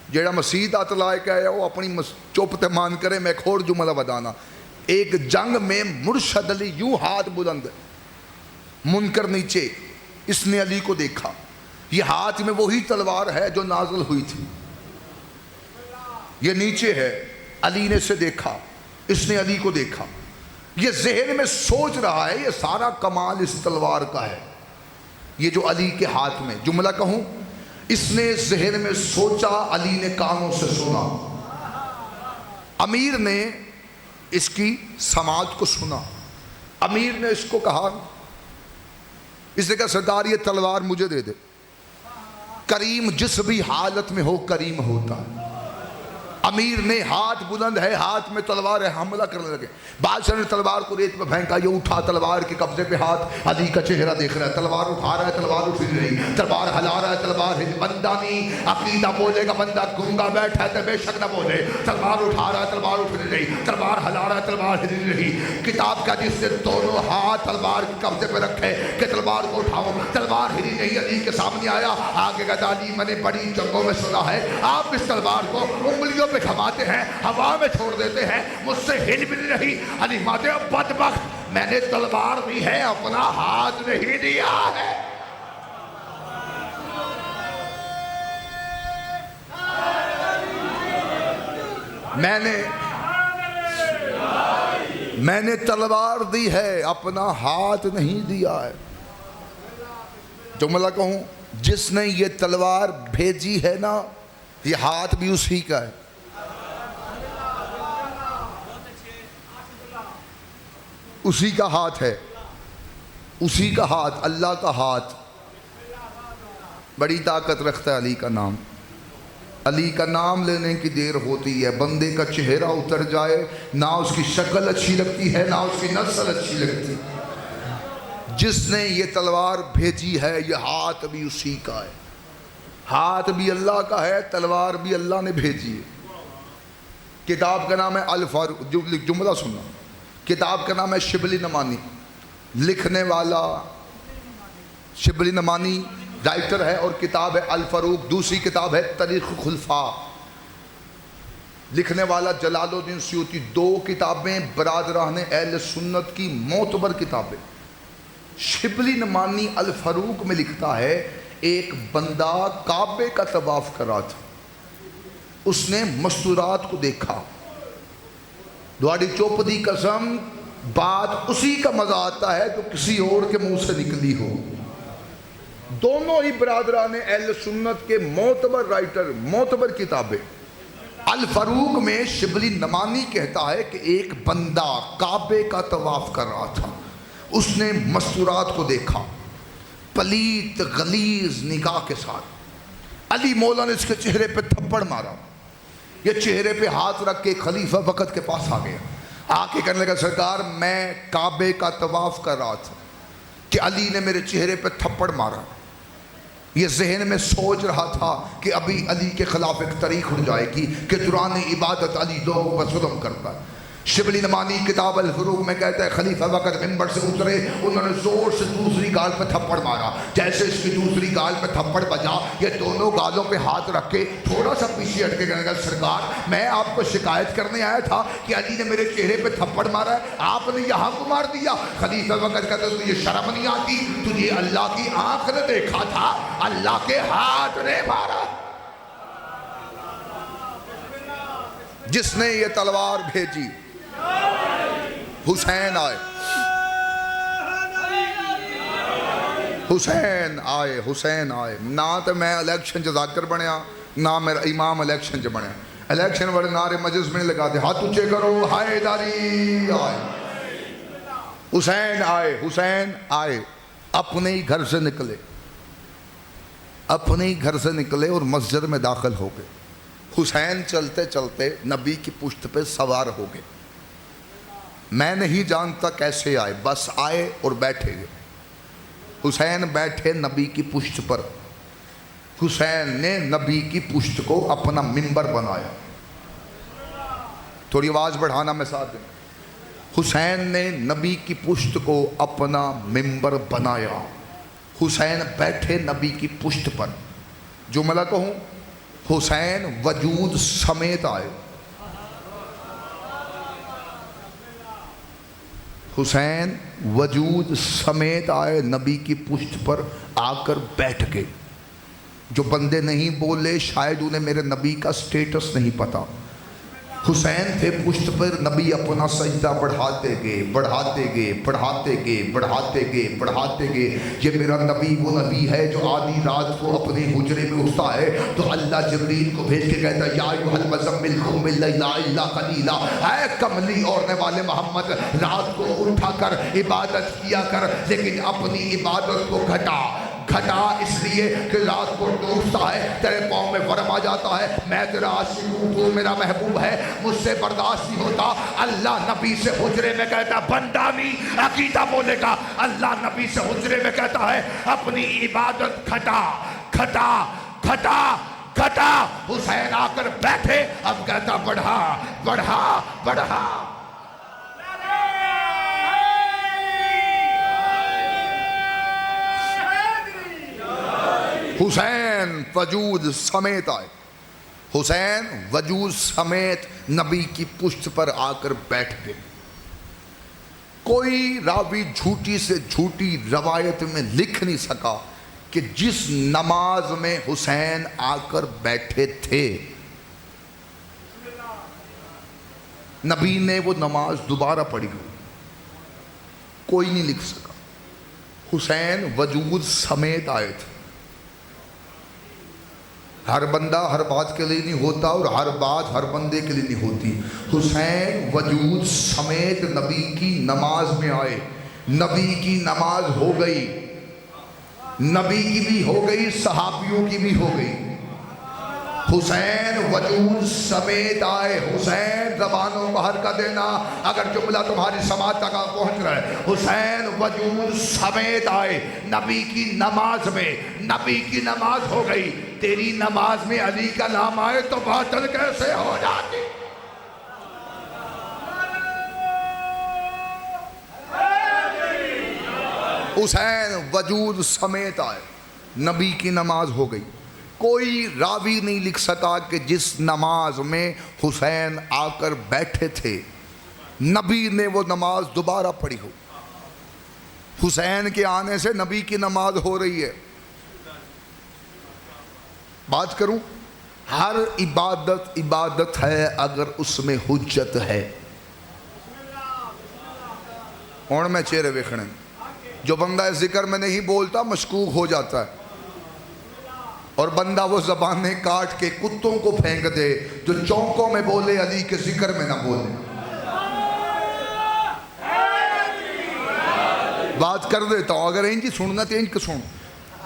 جیڑا مسیح اطلاع کہ ہے وہ اپنی چپ تے مان کرے۔ میں ایک اور جملہ بدانا، ایک جنگ میں مرشد علی یوں ہاتھ بلند، منکر نیچے، اس نے علی کو دیکھا، یہ ہاتھ میں وہی تلوار ہے جو نازل ہوئی تھی، یہ نیچے ہے۔ علی نے اسے دیکھا، اس نے علی کو دیکھا، یہ ذہن میں سوچ رہا ہے یہ سارا کمال اس تلوار کا ہے، یہ جو علی کے ہاتھ میں، جملہ کہوں، اس نے ذہن میں سوچا، علی نے کانوں سے سنا، امیر نے اس کی سماعت کو سنا، امیر نے اس کو کہا، اس نے کہا سردار یہ تلوار مجھے دے دے۔ کریم جس بھی حالت میں ہو کریم ہوتا ہے۔ امیر نے ہاتھ بلند ہے، ہاتھ میں تلوار ہے، حملہ کرنے لگے۔ بادشاہ نے تلوار کو ریت پہ پھینکا، یہ اٹھا تلوار کے قبضے پہ ہاتھ، علی کا چہرہ دیکھ رہا ہے، تلوار اٹھا رہا ہے، تلوار اٹھ رہی، تلوار ہلا رہا ہے، تلوار ہل، بندہ نہیں عقیدہ بولے گا، بندہ گنگا بیٹھا ہے تو بے شک نہ بولے، تلوار اٹھا رہا ہے، تلوار اٹھ رہی، تلوار ہلا رہا ہے، تلوار ہل رہی۔ کتاب کا جس نے دونوں ہاتھ تلوار کے قبضے پہ رکھے کہ تلوار کو اٹھاؤ، تلوار ہلی نہیں، علی کے سامنے آیا، آگے کہتا علی میں نے بڑی جنگوں میں سنا ہے آپ اس تلوار کو انگلیوں پہ گھماتے ہیں، ہوا میں چھوڑ دیتے ہیں، مجھ سے ہل بھی نہیں رہی۔ علی ماتے بدبخت، میں نے تلوار دی ہے، اپنا ہاتھ نہیں دیا ہے۔ میں نے تلوار دی ہے، اپنا ہاتھ نہیں دیا ہے۔ جملہ کہوں، جس نے یہ تلوار بھیجی ہے نا، یہ ہاتھ بھی اسی کا ہے۔ اسی کا ہاتھ ہے، اسی کا ہاتھ، اللہ کا ہاتھ۔ بڑی طاقت رکھتا ہے علی کا نام۔ علی کا نام لینے کی دیر ہوتی ہے، بندے کا چہرہ اتر جائے، نہ اس کی شکل اچھی لگتی ہے، نہ اس کی نسل اچھی لگتی۔ جس نے یہ تلوار بھیجی ہے، یہ ہاتھ بھی اسی کا ہے، ہاتھ بھی اللہ کا ہے، تلوار بھی اللہ نے بھیجی ہے۔ کتاب کا نام ہے الفاروق، جملہ سننا، کتاب کا نام ہے شبلی نعمانی، لکھنے والا شبلی نعمانی رائٹر ہے، اور کتاب ہے الفاروق، دوسری کتاب ہے تاریخ خلفاء، لکھنے والا جلال الدین سیوطی۔ 2 کتابیں برادران اہل سنت کی معتبر کتابیں۔ شبلی نعمانی الفاروق میں لکھتا ہے ایک بندہ کعبے کا طواف کر رہا تھا، اس نے مستورات کو دیکھا. دواری چوپ دی قسم بات اسی کا مزہ آتا ہے جو کسی اور کے منہ سے نکلی ہو. دونوں ہی برادران اہل سنت کے معتبر رائٹر، معتبر کتابیں. الفروق میں شبلی نمانی کہتا ہے کہ ایک بندہ کعبے کا طواف کر رہا تھا، اس نے مستورات کو دیکھا پلیت غلیظ نگاہ کے ساتھ. علی مولا نے اس کے چہرے پہ تھپڑ مارا. یہ چہرے پہ ہاتھ رکھ کے خلیفہ وقت کے پاس آ گیا، آ کے کہنے لگا سرکار میں کعبے کا طواف کر رہا تھا کہ علی نے میرے چہرے پہ تھپڑ مارا. یہ ذہن میں سوچ رہا تھا کہ ابھی علی کے خلاف ایک تاریخ اٹھ جائے گی کہ دوران عبادت علی لوگوں پر ظلم کرتا ہے. شبلی نمانی کتاب الفروق میں کہتا ہے خلیفہ وقت منبر سے اترے، انہوں نے زور سے دوسری گال پہ تھپڑ مارا. جیسے اس کی دوسری گال پہ تھپڑ بجا، یہ دونوں گالوں پہ ہاتھ رکھ کے تھوڑا سا پیچھے ہٹ کے کہنے لگا سرکار میں آپ کو شکایت کرنے آیا تھا کہ علی نے میرے چہرے پہ تھپڑ مارا ہے، آپ نے یہاں کو مار دیا. خلیفہ وقت کہتا ہے تجھے شرم نہیں آتی؟ تجھے اللہ کی آنکھ نے دیکھا تھا، اللہ کے ہاتھ نے مارا. جس نے یہ تلوار بھیجی حسین آئے، حسین آئے، حسین آئے. نہ تو میں الیکشن جزاکر بنیا، نہ میرا امام الیکشن چ بنیا. الیکشن والے نعرے مجلس میں لگا دے ہاتھ اونچے کرو ہائے داری آئے. حسین آئے، حسین آئے. اپنے ہی گھر سے نکلے، اپنے ہی گھر سے نکلے اور مسجد میں داخل ہو گئے. حسین چلتے چلتے نبی کی پشت پہ سوار ہو گئے. میں نہیں جانتا کیسے آئے، بس آئے اور بیٹھے گئے. حسین بیٹھے نبی کی پشت پر. حسین نے نبی کی پشت کو اپنا منبر بنایا. تھوڑی آواز بڑھانا میں ساتھ دیں. حسین نے نبی کی پشت کو اپنا منبر بنایا. حسین بیٹھے نبی کی پشت پر. جملہ کہوں، حسین وجود سمیت آئے. حسین وجود سمیت آئے، نبی کی پشت پر آ کر بیٹھ گئے. جو بندے نہیں بولے شاید انہیں میرے نبی کا سٹیٹس نہیں پتا. حسین تھے پشت پر، نبی اپنا سجدہ بڑھاتے گئے، بڑھاتے گئے، بڑھاتے گئے، بڑھاتے گئے، بڑھاتے گئے. یہ میرا نبی وہ نبی ہے جو آدھی رات کو اپنے حجرے میں اٹھتا ہے تو اللہ جبریل کو بھیج کے کہتا ہے یا ایھا المزمل قم اللیل الا قلیلا، اے کملی اوڑھنے والے محمد رات کو اٹھا کر عبادت کیا کر، لیکن اپنی عبادت کو گھٹا اس لیے کہ رات کو ڈوبتا ہے، تیرے پاؤں میں ورم آ جاتا ہے. میں تیرا عاشق ہوں، تو میرا محبوب ہے، مجھ سے برداشت نہیں ہوتا. اللہ نبی سے حجرے میں کہتا بندہ نہیں عقیدہ بولے گا. اللہ نبی سے حجرے میں کہتا ہے اپنی عبادت گھٹا گھٹا گھٹا گھٹا. حسین آ کر بیٹھے، اب کہتا بڑھا بڑھا بڑھا. حسین وجود سمیت آئے. حسین وجود سمیت نبی کی پشت پر آ کر بیٹھ گئے. کوئی راوی جھوٹی سے جھوٹی روایت میں لکھ نہیں سکا کہ جس نماز میں حسین آ کر بیٹھے تھے نبی نے وہ نماز دوبارہ پڑھی ہو. کوئی نہیں لکھ سکا. حسین وجود سمیت آئے تھے. ہر بندہ ہر بات کے لیے نہیں ہوتا اور ہر بات ہر بندے کے لیے نہیں ہوتی. حسین وجود سمیت نبی کی نماز میں آئے. نبی کی نماز ہو گئی، نبی کی بھی ہو گئی، صحابیوں کی بھی ہو گئی. حسین وجود سمیت آئے. حسین زبانوں باہر کا دینا اگر جملہ تمہاری سماعت تک پہنچ رہا ہے. حسین وجود سمیت آئے نبی کی نماز میں. نبی کی نماز ہو گئی. تیری نماز میں علی کا نام آئے تو باطل کیسے ہو جاتی؟ حسین وجود سمیت آئے، نبی کی نماز ہو گئی. کوئی راوی نہیں لکھ سکا کہ جس نماز میں حسین آ کر بیٹھے تھے نبی نے وہ نماز دوبارہ پڑھی ہو. حسین کے آنے سے نبی کی نماز ہو رہی ہے. بات کروں ہر عبادت عبادت ہے اگر اس میں حجت ہے. اور میں چہرے ویکھنے جو بندہ ذکر میں نہیں بولتا مشکوک ہو جاتا ہے، اور بندہ وہ زبانیں کاٹ کے کتوں کو پھینک دے جو چونکوں میں بولے علی کے ذکر میں نہ بولے. بات کر دیتا ہوں، اگر انجی سننا تو انج کے سن.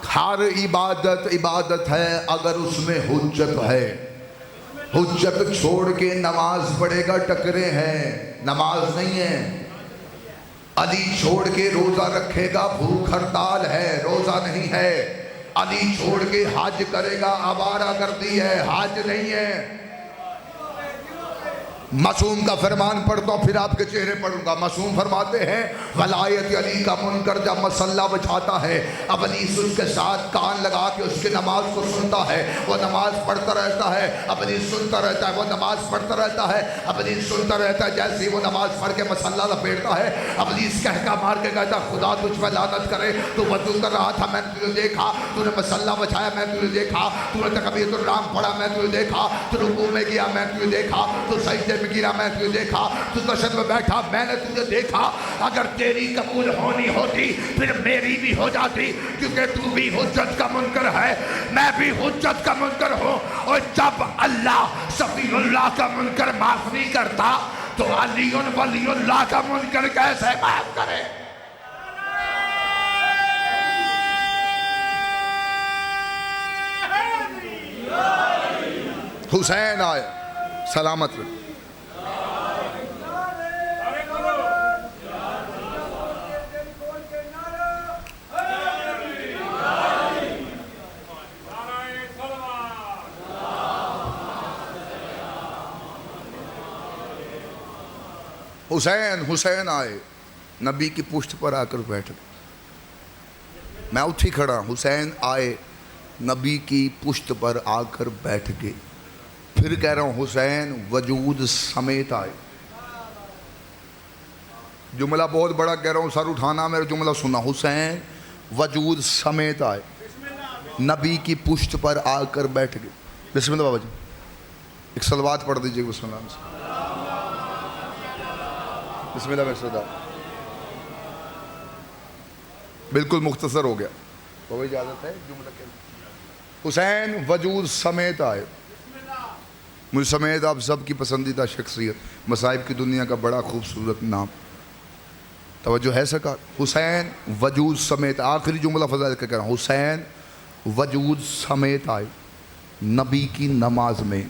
ہر عبادت عبادت ہے اگر اس میں حجت ہے. حجت چھوڑ کے نماز پڑھے گا ٹکرے ہیں، نماز نہیں ہے. علی چھوڑ کے روزہ رکھے گا بھوک ہڑتال ہے، روزہ نہیں ہے. علی چھوڑ کے حج کرے گا آوارہ گردی ہے، حج نہیں ہے. معصوم کا فرمان پڑھتا ہوں پھر آپ کے چہرے پڑھوں گا. معصوم فرماتے ہیں ولایت علی کا منکر جب مسلح بچھاتا ہے ابلیس اس کے ساتھ کان لگا کے اس کی نماز کو سنتا ہے، وہ نماز پڑھتا رہتا ہے، ابلیس سنتا رہتا ہے، وہ نماز پڑھتا رہتا ہے، ابلیس سنتا رہتا ہے. جیسے ہی وہ نماز پڑھ کے مسلح لپیٹتا ہے ابلیس کہکا مار کے کہتا خدا تجھ پہ لعنت کرے، تو وضو کر رہا تھا میں نے تجھے دیکھا، تو نے مسلح بچھایا میں نے تجھے دیکھا، تو نے تکبیر الرحم پڑھا میں نے تجھے دیکھا، تو رکوع میں گیا میں نے تجھے دیکھا، تو سجدے میں گرا میں تجھے دیکھا، تو تشہد میں بیٹھا میں نے تجھے دیکھا. اگر تیری قبول ہونی ہوتی پھر میری بھی ہو جاتی، کیونکہ تو بھی حجت کا منکر ہے، میں بھی حجت کا منکر ہوں. اور جب اللہ صفی اللہ کا منکر معاف نہیں کرتا تو علی ولی اللہ کا منکر کیسے معاف کرے؟ حسین آئے سلامت رہے. حسین آئے نبی کی پشت پر آ کر بیٹھ گئے. میں اٹھی کھڑا. حسین آئے نبی کی پشت پر آ کر بیٹھ گئے. پھر کہہ رہا ہوں حسین وجود سمیت آئے. جملہ بہت بڑا کہہ رہا ہوں، سر اٹھانا میرا جملہ سننا. حسین وجود سمیت آئے نبی کی پشت پر آ کر بیٹھ گئے. بسم اللہ بابا جی ایک صلوات پڑھ دیجئے. بسم اللہ بسم اللہ بسم اللہ. بالکل مختصر ہو گیا. بابا اجازت ہے جملہ کہ حسین وجود سمیت آئے. مجھ سمیت آپ سب کی پسندیدہ شخصیت، مصائب کی دنیا کا بڑا خوبصورت نام. توجہ ہے سکا. حسین وجود سمیت، آخری جملہ فضائل کا کہہ رہا ہوں. حسین وجود سمیت آئے نبی کی نماز میں.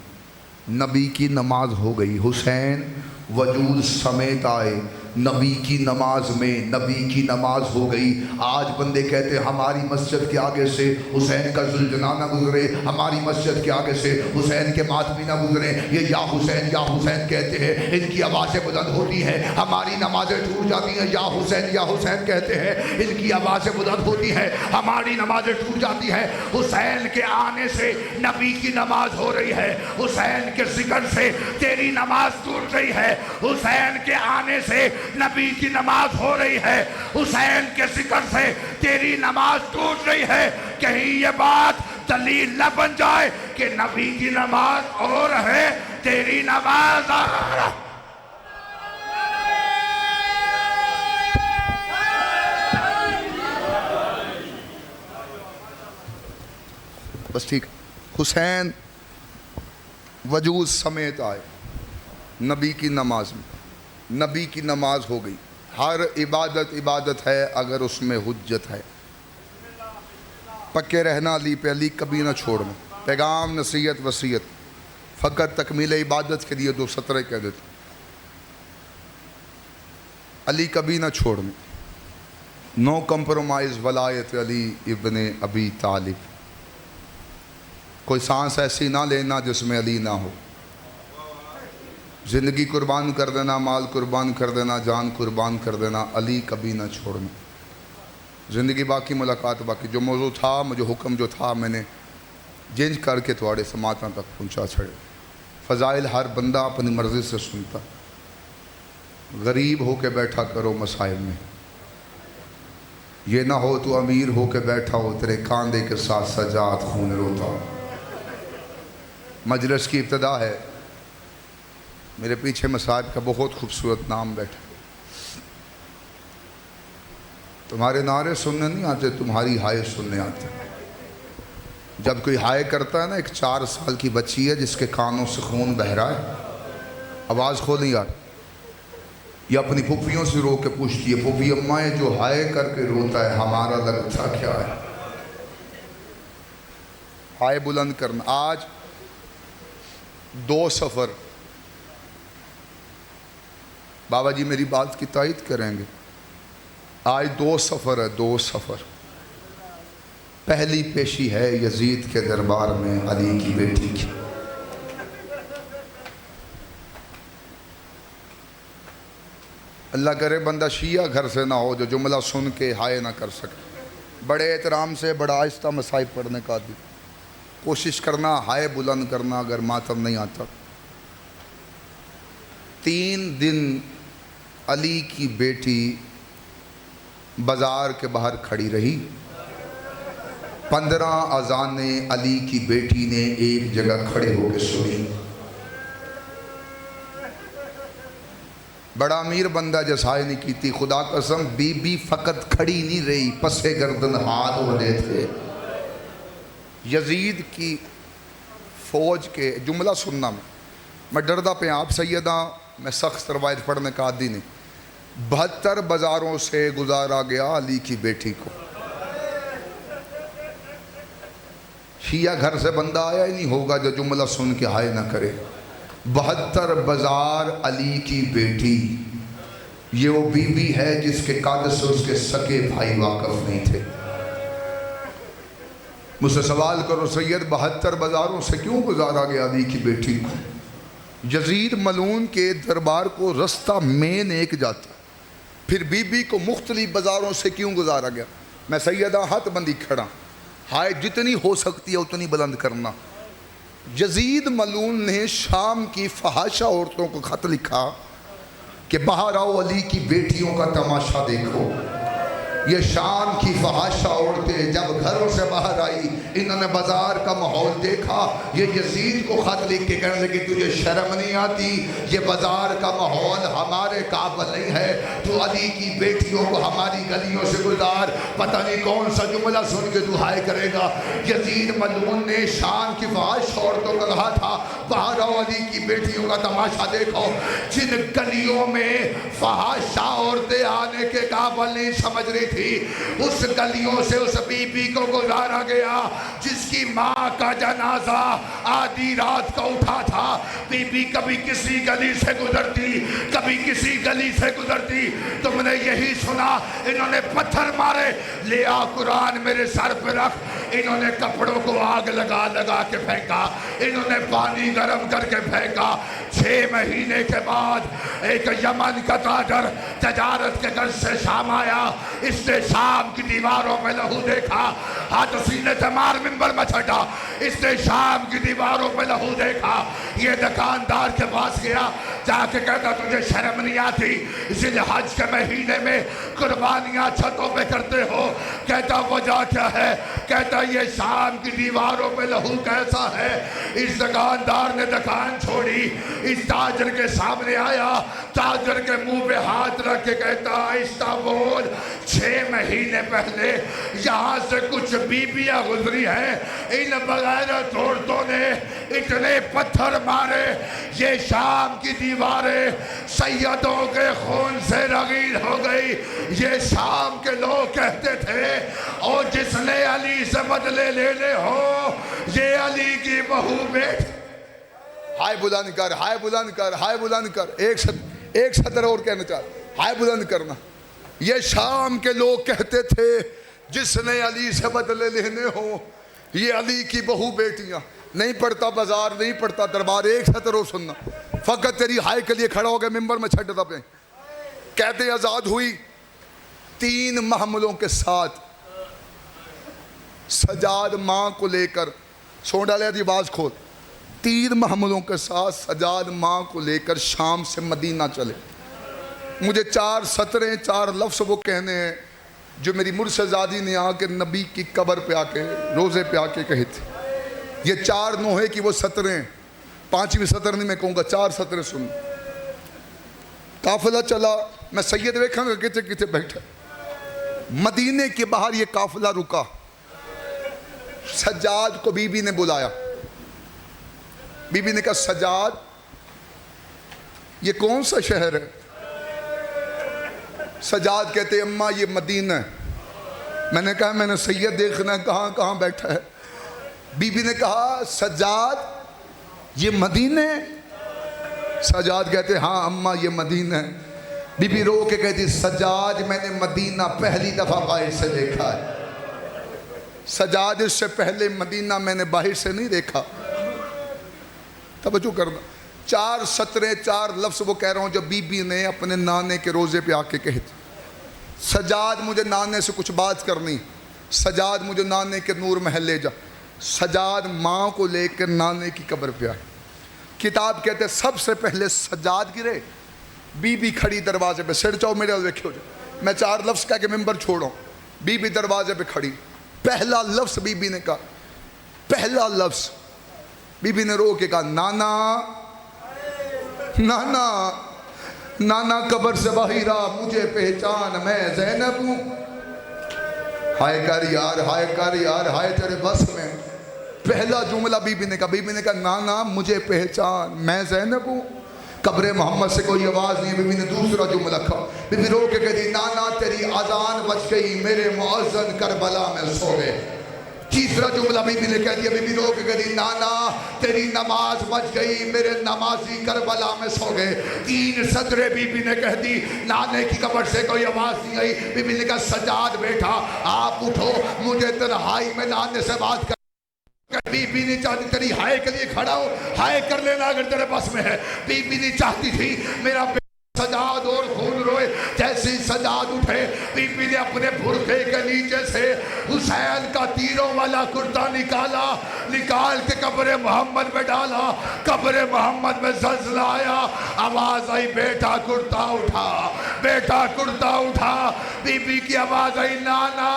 نبی کی نماز ہو گئی. حسین وجود سمیت آئے نبی کی نماز میں. نبی کی نماز ہو گئی. آج بندے کہتے ہیں ہماری مسجد کے آگے سے حسین کا زلجنا نہ گزرے، ہماری مسجد کے آگے سے حسین کے ماتمی نہ گزرے. یہ یا حسین کہتے ہیں، ان کی آوازیں بلند ہوتی ہیں، ہماری نمازیں ٹوٹ جاتی ہیں. یا حسین کہتے ہیں، ان کی آوازیں بلند ہوتی ہیں، ہماری نمازیں ٹوٹ جاتی ہیں. حسین کے آنے سے نبی کی نماز ہو رہی ہے. حسین کے ذکر سے تیری نماز ٹوٹ رہی ہے. حسین کے آنے سے نبی کی نماز ہو رہی ہے. حسین کے ذکر سے تیری نماز ٹوٹ رہی ہے. کہیں یہ بات دلیل نہ بن جائے کہ نبی کی نماز اور ہے تیری نماز اور. بس ٹھیک. حسین وجود سمیت آئے نبی کی نماز میں. نبی کی نماز ہو گئی. ہر عبادت عبادت ہے اگر اس میں حجت ہے. پکے رہنا علی پہ، علی کبھی نہ چھوڑنا. پیغام نصیحت وصیت فقط تکمیل عبادت کے لیے 2 سطریں کہہ دیتے. علی کبھی نہ چھوڑنا. نو کمپرومائز ولایت علی ابن ابی طالب. کوئی سانس ایسی نہ لینا جس میں علی نہ ہو. زندگی قربان کر دینا، مال قربان کر دینا، جان قربان کر دینا، علی کبھی نہ چھوڑنا. زندگی باقی ملاقات باقی. جو موضوع تھا، مجھے حکم جو تھا میں نے جنج کر کے تھوڑے سماعتوں تک پہنچا چھڑے. فضائل ہر بندہ اپنی مرضی سے سنتا. غریب ہو کے بیٹھا کرو مسائل میں. یہ نہ ہو تو امیر ہو کے بیٹھا ہو، تیرے کاندھے کے ساتھ سجاد خون روتا. مجلس کی ابتدا ہے. میرے پیچھے مصائب کا بہت خوبصورت نام بیٹھا. تمہارے نعرے سننے نہیں آتے, تمہاری ہائے سننے آتے. جب کوئی ہائے کرتا ہے نا, ایک 4 سال کی بچی ہے جس کے کانوں سے خون بہہ رہا ہے, آواز کھو نہیں آ رہی, یہ اپنی پھوپھیوں سے رو کے پوچھتی ہے, پھوپھی اماں یہ جو ہائے کر کے روتا ہے ہمارا لگتا کیا ہے؟ ہائے بلند کرنا. آج 2 سفر, بابا جی میری بات کی تائید کریں گے, آج 2 سفر ہے, 2 سفر. پہلی پیشی ہے یزید کے دربار میں علی کی بیٹی کی. اللہ کرے بندہ شیعہ گھر سے نہ ہو جو جملہ سن کے ہائے نہ کر سکے. بڑے احترام سے بڑا آہستہ مصائب پڑھنے کا عادی, کوشش کرنا ہائے بلند کرنا اگر ماتم نہیں آتا. 3 دن علی کی بیٹی بازار کے باہر کھڑی رہی. 15 اذانیں علی کی بیٹی نے ایک جگہ کھڑے ہو کے سنی. بڑا امیر بندہ جسائے نہیں کی تھی, خدا قسم بی بی فقط کھڑی نہیں رہی, پسے گردن ہاتھ بڑھے تھے. یزید کی فوج کے جملہ سننا میں ڈردا پہ آپ سیدہ, میں سخت روایت پڑھنے کا عادی نہیں. 72 بازاروں سے گزارا گیا علی کی بیٹی کو. شیعہ گھر سے بندہ آیا ہی نہیں ہوگا جو جملہ سن کے ہائے نہ کرے. 72 بازار علی کی بیٹی, یہ وہ بی بی ہے جس کے قد سے اس کے سکے بھائی واقف نہیں تھے. مجھ سے سوال کرو سید 72 بازاروں سے کیوں گزارا گیا علی کی بیٹی کو؟ یزید ملعون کے دربار کو رستہ مین ایک جاتا, پھر بی بی کو مختلف بازاروں سے کیوں گزارا گیا؟ میں سیدہ ہاتھ بندی کھڑا, ہائے جتنی ہو سکتی ہے اتنی بلند کرنا. یزید ملعون نے شام کی فحاشہ عورتوں کو خط لکھا کہ باہر آؤ علی کی بیٹیوں کا تماشا دیکھو. یہ شام کی فحاشہ عورتیں جب گھروں سے باہر آئی, انہوں نے بازار کا ماحول دیکھا. یہ یزید کو خط لکھ کے کہنے لگے تجھے شرم نہیں آتی؟ یہ بازار کا ماحول ہمارے قابل نہیں ہے, تو علی کی بیٹیوں کو ہماری گلیوں سے گزار. پتہ نہیں کون سا جملہ سن کے تو ہائے کرے گا. یزید ملعون نے شام کی فحاشہ عورتوں کو کہا تھا باہر آؤ علی کی بیٹیوں کا تماشا دیکھو. جن گلیوں میں فحاشہ عورتیں آنے کے قابل نہیں سمجھ رہی تھی, اس گلیوں سے اس بی بی کو گزارا گیا جس کی ماں کا جنازہ آدھی رات کو اٹھا تھا. بی بی کبھی کسی گلی سے گزرتی, کبھی کسی گلی سے گزرتی. تم نے یہی سنا, انہوں نے پتھر مارے, لے آ قرآن میرے سر پہ رکھ. انہوں نے کپڑوں کو آگ لگا لگا کے پھینکا, انہوں نے پانی گرم کر کے پھینکا. 6 مہینے کے بعد ایک یمن کا تاجر تجارت کے غرض سے شام آیا. اس نے شام کی دیواروں میں لہو دیکھا, ہاتھ سینے سے مار منبر میں چھٹا. اس نے شام کی دیواروں میں لہو دیکھا. یہ دکاندار کے پاس گیا, جا کے کہتا تجھے شرم نہیں آتی ذی الحج کے مہینے میں قربانیاں چھتوں پہ کرتے ہو؟ کہتا وجہ کیا ہے؟ کہتا یہ شام کی دیواروں پہ لہو کیسا ہے؟ اس دکاندار نے دکان چھوڑی, اس تاجر کے سامنے آیا, تاجر کے منہ پہ ہاتھ رکھ کے کہتا آہستہ بول, 6 مہینے پہلے یہاں سے کچھ بیبیاں گزری ہیں, ان بغیرت عورتوں نے اتنے پتھر مارے, یہ شام کی دیواریں سیدوں کے خون سے رغید ہو گئی. یہ شام کے لوگ کہتے تھے اور جس نے علی سے بدلے لینے ہو یہ علی کی بہو بیٹی. ہائے بلند کر, ہائے بلند کر, ہائے بلند کر. ایک سطر اور کہنا چاہتا, ہائے بلند کرنا. یہ شام کے لوگ کہتے تھے جس نے علی سے بدلے لینے ہو یہ علی کی بہو بیٹیاں. نہیں پڑھتا بازار, نہیں پڑھتا دربار, ایک سطر اور سننا. فقط تیری ہائے کے لیے کھڑا ہو گئے ممبر میں چھٹتا پہ. کہتے آزاد ہوئی 3 محملوں کے ساتھ, سجاد ماں کو لے کر, سو ڈالے دی آواز کھول, 3 محملوں کے ساتھ سجاد ماں کو لے کر شام سے مدینہ چلے. مجھے 4 سطریں 4 لفظ وہ کہنے ہیں جو میری مرشدزادی نے آ کے نبی کی قبر پہ آ کے روزے پہ آ کے کہے تھے. یہ 4 نوحے کی وہ سطریں 5ویں سطر نہیں میں کہوں گا، 4 سطریں سن. قافلہ چلا، میں سید ویکھاں گا کتے کتے بیٹھا. مدینے کے باہر یہ قافلہ رکا. سجاد کو بی بی نے بلایا. بی بی نے کہا سجاد یہ کون سا شہر ہے؟ سجاد کہتے اماں یہ مدینہ ہے. میں نے کہا میں نے سید دیکھنا ہے کہاں کہاں بیٹھا ہے. بی بی نے کہا سجاد یہ مدینہ ہے؟ سجاد کہتے ہاں اماں یہ مدینہ ہے. بی بی رو کے کہتی سجاد میں نے مدینہ پہلی دفعہ باہر سے دیکھا ہے. سجاد اس سے پہلے مدینہ میں نے باہر سے نہیں دیکھا. توجہ کرنا، 4 سطریں 4 لفظ وہ کہہ رہا ہوں جو بی بی نے اپنے نانے کے روزے پہ آ کے کہتی. سجاد مجھے نانے سے کچھ بات کرنی، سجاد مجھے نانے کے نور محل لے جا. سجاد ماں کو لے کر نانے کی قبر پہ آئے. کتاب کہتے سب سے پہلے سجاد گرے، بی بی کھڑی دروازے پہ. سر چاؤ میرے دیکھے ہو جائے، میں 4 لفظ کہہ کے ممبر چھوڑوں. بی بی دروازے پہ کھڑی. پہلا لفظ بی بی نے کہا، پہلا لفظ بی بی نے رو کے کہا نانا نانا نانا قبر سے باہر آ، مجھے پہچان میں زینب ہوں. ہائے کر یار، ہائے کر یار، ہائے تیرے بس میں. پہلا جملہ بی بی نے کہا، بی بی نے کہا نانا مجھے پہچان میں زینب ہوں. قبر محمد سے کوئی آواز نہیں. بی بی نے دوسرا جملہ کہا. بی بی رو کے کہتی نانا تیری اذان بج گئی، میرے مؤذن کربلا میں سو گئے. تیسرا جملہ بی بی نے کہہ دیا. بی بی رو کے کہتی نانا تیری نماز بج گئی، میرے نمازی کربلا میں سو گئے. 3 سطریں بی بی نے کہہ دی. نانے کی قبر سے کوئی آواز نہیں آئی. بی بی نے کہا سجاد بیٹھا آپ اٹھو، مجھے تنہائی میں نانے سے بات کر. بی بی نہیں چاہتی تیری ہائے کے لیے کھڑا ہو، ہائے کر لینا اگر تیرے پاس میں ہے. بی بی نہیں چاہتی تھی میرا سجاد اور خون روئے. جیسے سجاد اٹھے بی بی نے اپنے برقعے کے نیچے سے حسین کا تیروں والا کرتا نکالا، نکال کے قبر محمد میں ڈالا. قبر محمد میں زلزلہ آیا، آواز آئی بیٹا کرتا اٹھا، بیٹا کرتا اٹھا. بی بی کی آواز آئی نانا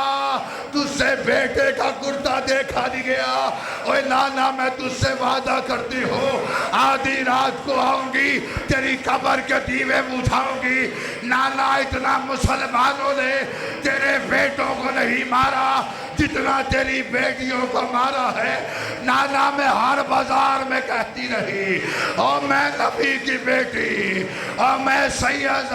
تجھ سے بیٹے کا کرتا دیکھا نہیں گیا. اوے نانا میں تجھ سے وعدہ کرتی ہوں آدھی رات کو آؤں گی، تیری قبر کے دیوے بجھاؤں گی. نانا اتنا مسلمانوں نے تیرے بیٹوں کو نہیں مارا جتنا تیری بیٹیوں کو مارا ہے. نانا میں ہر بازار میں کہتی رہی اور میں نبی کی بیٹی اور میں سید